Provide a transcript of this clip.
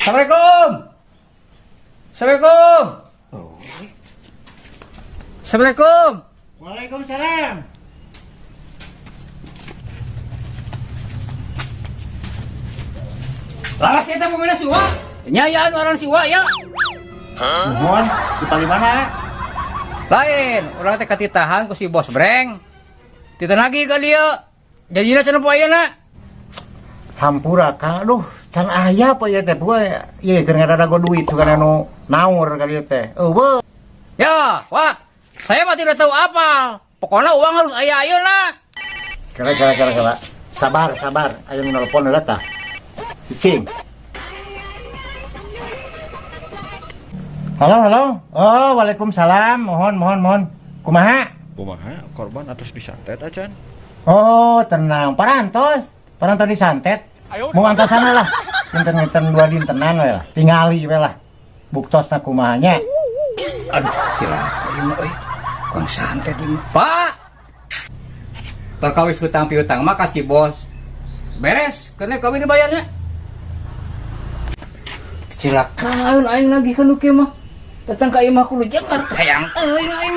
Assalamualaikum. Assalamualaikum. Assalamualaikum. Waalaikumsalam. Laras kita pemain siwa. Nyayaan orang siwa ya. Mohon, di mana? Lain, orang teh katitahan ku si bos breng. Titanagi ka dia. Jadina cenah poayana. Hampura Kang, aduh, can aya apa ya teh poe. Ieu keur ngadago duit sugan anu naur ka dieu teh. Eueuh. Ya, wah. Saya mah tidak tahu apa. Pokoknya uang harus aya ayeuna. Kala. Sabar. Aya nu nelpon heula tah. Cicing. Halo. Oh, waalaikumsalam. Mohon. Kumaha? Korban atas disantet acan. Oh, tenang. Parantos disantet. Mau antar sana lah. Dinten dua dintenan we lah. Tingali we lah. Buktosna kumahanya. Aduh, cilaka ieu mah euy. Kong santet ieu mah. Pak. Perkawis hutang piutang mah kasih bos. Beres, kena kami dibayarnya. Kecelakaan aing lagi kan kieu mah. Datang ka ieu mah kudu jeker hayang euy aing.